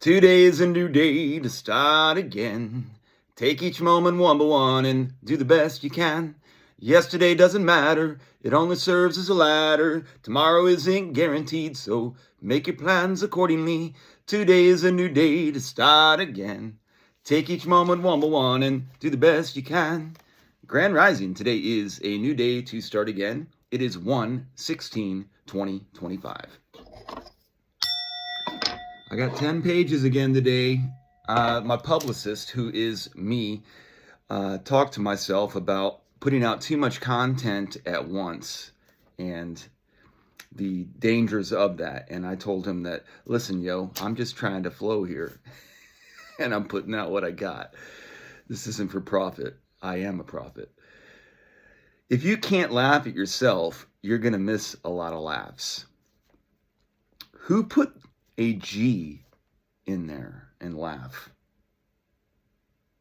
Today's a new day to start again. Take each moment one by one and do the best you can. Yesterday doesn't matter, it only serves as a ladder. Tomorrow isn't guaranteed, so make your plans accordingly. Today is a new day to start again. Take each moment one by one and do the best you can. Grand Rising, today is a new day to start again. It is 1/16/2025. I got 10 pages again today. My publicist, who is me, talked to myself about putting out too much content at once and the dangers of that. And I told him that, listen, yo, I'm just trying to flow here and I'm putting out what I got. This isn't for profit. I am a prophet. If you can't laugh at yourself, you're going to miss a lot of laughs. Who put a G in there and laugh?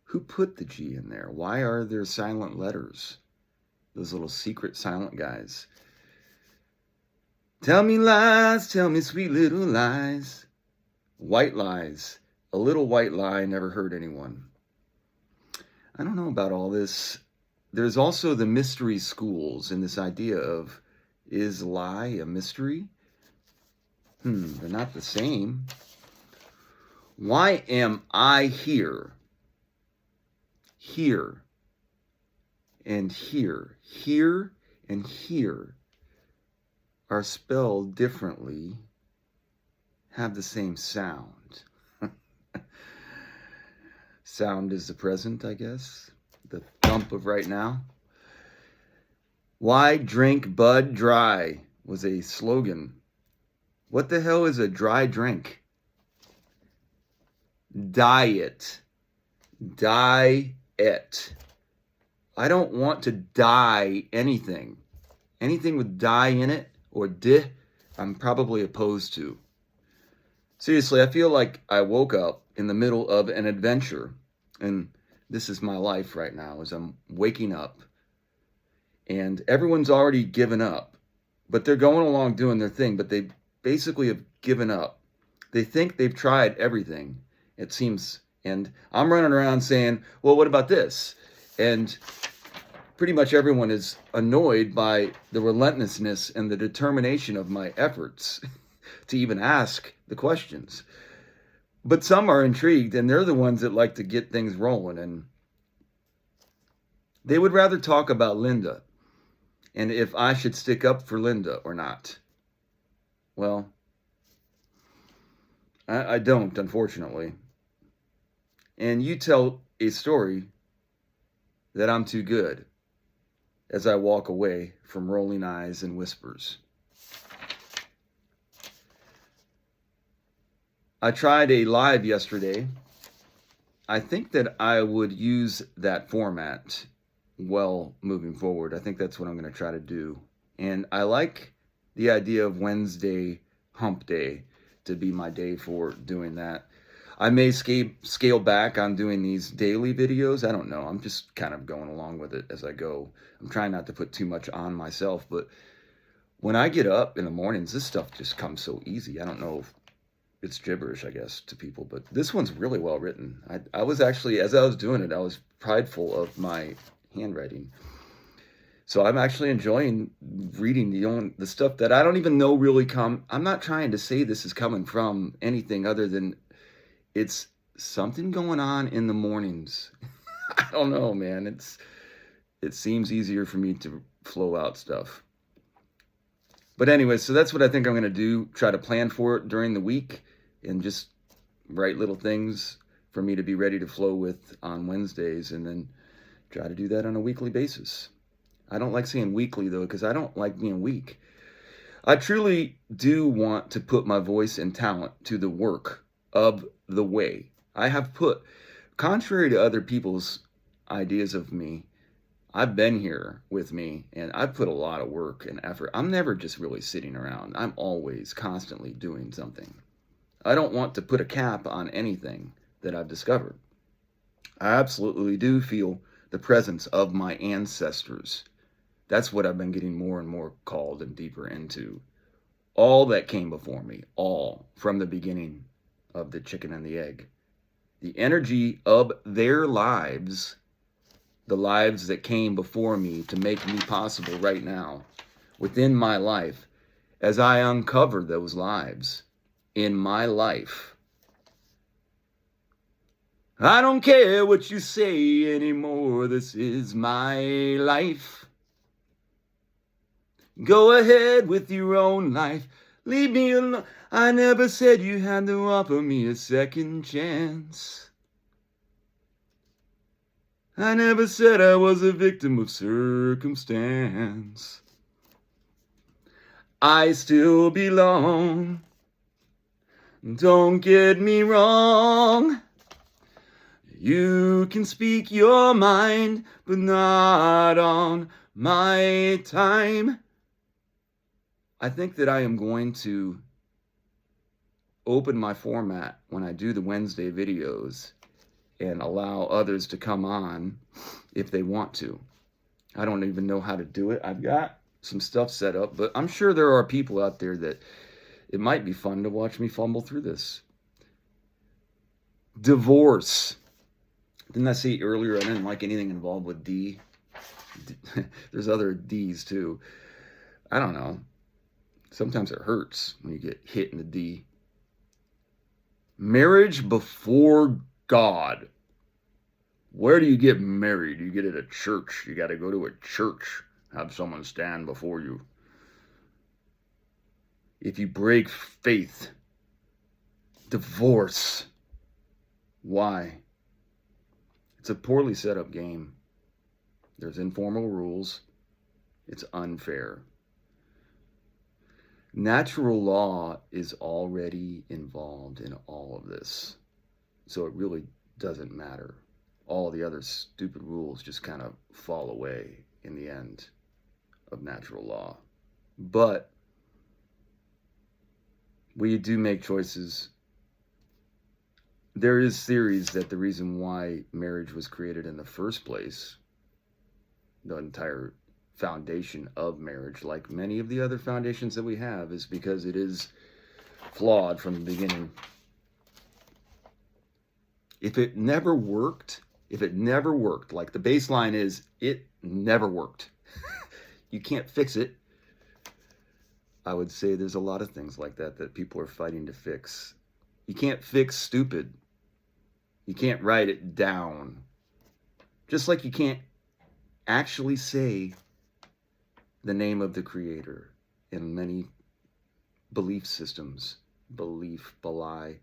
Who put the G in there? Why are there silent letters? Those little secret silent guys. Tell me lies, tell me sweet little lies. White lies. A little white lie never hurt anyone. I don't know about all this. There's also the mystery schools and this idea of, is lie a mystery? They're not the same. Why am I here? Here and here. Here and here are spelled differently, have the same sound. Sound is the present, I guess. The thump of right now. Why drink Bud dry was a slogan. What the hell is a dry drink? Diet. Diet. I don't want to dye anything. Anything with dye in it or I'm probably opposed to. Seriously, I feel like I woke up in the middle of an adventure, and this is my life right now as I'm waking up, and everyone's already given up, but they're going along doing their thing, but they basically have given up. They think they've tried everything, it seems, and I'm running around saying, well, what about this? And pretty much everyone is annoyed by the relentlessness and the determination of my efforts to even ask the questions. But some are intrigued, and they're the ones that like to get things rolling, and they would rather talk about Linda and if I should stick up for Linda or not. Well, I don't, unfortunately. And you tell a story that I'm too good as I walk away from rolling eyes and whispers. I tried a live yesterday. I think that I would use that format well moving forward. I think that's what I'm going to try to do. And I like the idea of Wednesday hump day to be my day for doing that. I may scale back on doing these daily videos. I don't know. I'm just kind of going along with it as I go. I'm trying not to put too much on myself, but when I get up in the mornings, this stuff just comes so easy. I don't know if it's gibberish, I guess, to people, but this one's really well written. I was actually, as I was doing it, I was prideful of my handwriting. So I'm actually enjoying reading the stuff that I don't even know really I'm not trying to say this is coming from anything other than it's something going on in the mornings. I don't know, man. It seems easier for me to flow out stuff. But anyway, so that's what I think I'm going to do. Try to plan for it during the week and just write little things for me to be ready to flow with on Wednesdays, and then try to do that on a weekly basis. I don't like saying weekly, though, because I don't like being weak. I truly do want to put my voice and talent to the work of the way. I have put, contrary to other people's ideas of me, I've been here with me, and I've put a lot of work and effort. I'm never just really sitting around. I'm always constantly doing something. I don't want to put a cap on anything that I've discovered. I absolutely do feel the presence of my ancestors. That's what I've been getting more and more called and deeper into. All that came before me, all from the beginning. of the chicken and the egg. The energy of their lives, the lives that came before me to make me possible right now within my life, as I uncover those lives in my life. I don't care what you say anymore. This is my life. Go ahead with your own life. Leave me alone. I never said you had to offer me a second chance. I never said I was a victim of circumstance. I still belong. Don't get me wrong. You can speak your mind, but not on my time. I think that I am going to open my format when I do the Wednesday videos and allow others to come on if they want to. I don't even know how to do it. I've got some stuff set up, but I'm sure there are people out there that it might be fun to watch me fumble through this. Divorce. Didn't I say earlier I didn't like anything involved with D? There's other D's too. I don't know. Sometimes it hurts when you get hit in the D. Marriage before God. Where do you get married? You get at a church. You got to go to a church. Have someone stand before you. If you break faith, divorce. Why? It's a poorly set up game. There's informal rules. It's unfair. Natural law is already involved in all of this. So it really doesn't matter. All the other stupid rules just kind of fall away in the end of natural law. But we do make choices. There is theories that the reason why marriage was created in the first place, the entire foundation of marriage, like many of the other foundations that we have, is because it is flawed from the beginning. If it never worked, like the baseline is, it never worked. You can't fix it. I would say there's a lot of things like that that people are fighting to fix. You can't fix stupid. You can't write it down. Just like you can't actually say the name of the Creator in many belief systems. Belie.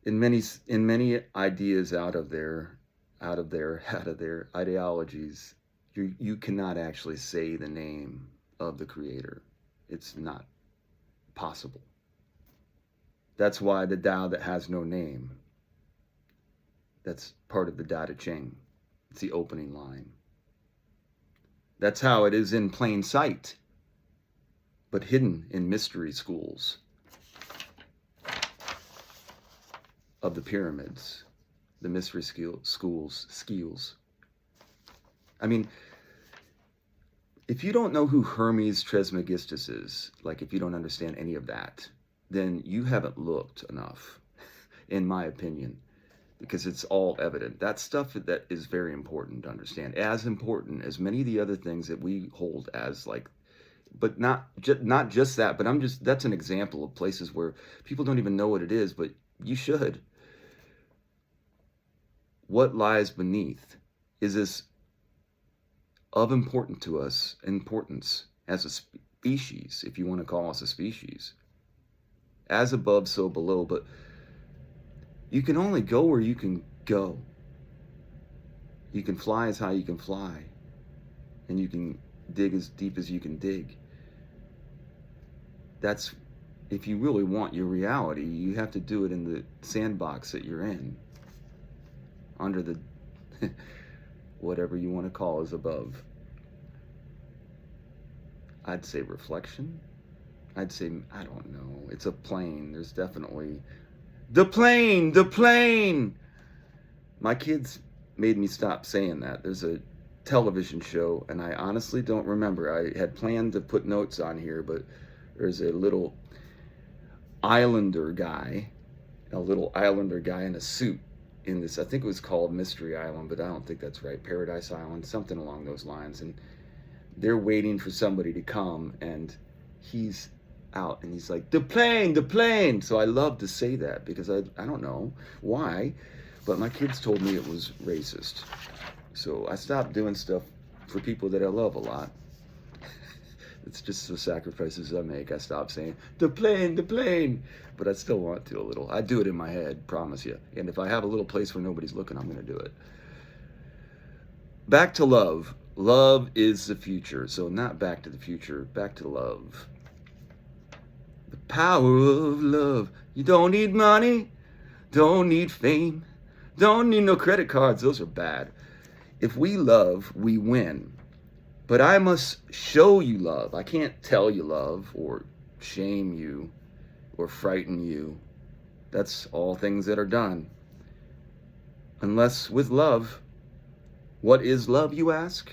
In many ideas out of their ideologies, you cannot actually say the name of the Creator. It's not possible. That's why the Tao that has no name, that's part of the Tao Te Ching. It's the opening line. That's how it is in plain sight, but hidden in mystery schools of the pyramids, the mystery schools. I mean, if you don't know who Hermes Trismegistus is, like if you don't understand any of that, then you haven't looked enough, in my opinion, because it's all evident. That stuff that is very important to understand, as important as many of the other things that we hold as like, but not just that, but that's an example of places where people don't even know what it is, but you should. What lies beneath is this of importance as a species, if you want to call us a species. As above, so below, but you can only go where you can go. You can fly as high as you can fly, and you can dig as deep as you can dig. That's, if you really want your reality, you have to do it in the sandbox that you're in, under the whatever you want to call is above. I'd say reflection. I'd say, I don't know. It's a plane. There's definitely the plane. My kids made me stop saying that. There's a television show, and I honestly don't remember. I had planned to put notes on here, but there's a little islander guy, a little islander guy in a suit in this, I think it was called Mystery Island, but I don't think that's right. Paradise Island, something along those lines. And they're waiting for somebody to come, and he's out, and he's like, the plane, the plane. So I love to say that because I don't know why, but my kids told me it was racist. So I stopped doing stuff for people that I love a lot. It's just the sacrifices I make. I stopped saying, the plane, the plane. But I still want to a little. I do it in my head, promise you. And if I have a little place where nobody's looking, I'm going to do it. Back to love. Love is the future. So not back to the future, back to love. The power of love. You don't need money, don't need fame, don't need no credit cards. Those are bad. If we love, we win. But I must show you love. I can't tell you love or shame you or frighten you. That's all things that are done. Unless with love. What is love, you ask?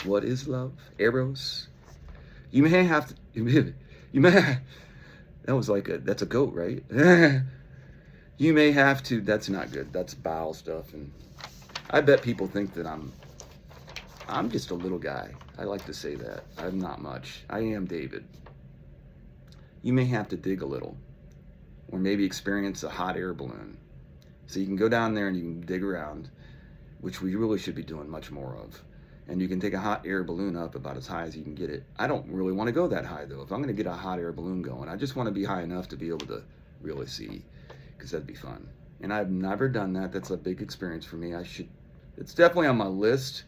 What is love? Eros? You may have to, you may, that was like that's a goat, right? You may have to, that's not good. That's bowel stuff. And I bet people think that I'm just a little guy. I like to say that. I'm not much. I am David. You may have to dig a little, or maybe experience a hot air balloon. So you can go down there and you can dig around, which we really should be doing much more of. And you can take a hot air balloon up about as high as you can get it. I don't really want to go that high though. If I'm going to get a hot air balloon going, I just want to be high enough to be able to really see, because that'd be fun. And I've never done that. That's a big experience for me. It's definitely on my list.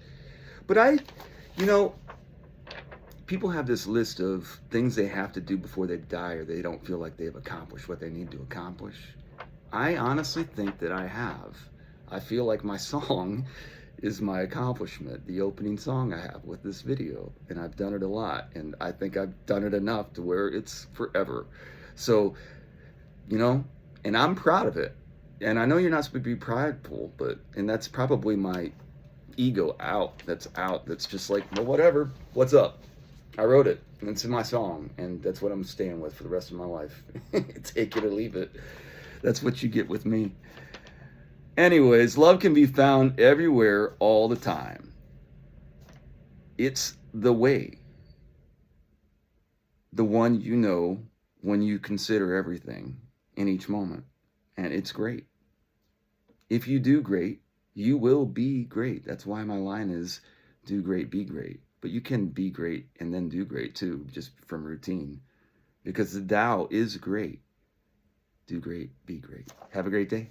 But people have this list of things they have to do before they die, or they don't feel like they've accomplished what they need to accomplish. I honestly think that I have. I feel like my song is my accomplishment, the opening song I have with this video, and I've done it a lot, and I think I've done it enough to where it's forever. So, and I'm proud of it. And I know you're not supposed to be prideful, and that's probably my ego that's just like, well, whatever, what's up? I wrote it, and it's in my song, and that's what I'm staying with for the rest of my life. Take it or leave it. That's what you get with me. Anyways, love can be found everywhere all the time. It's the way. The one you know when you consider everything in each moment. And it's great. If you do great, you will be great. That's why my line is, do great, be great. But you can be great and then do great too, just from routine. Because the Tao is great. Do great, be great. Have a great day.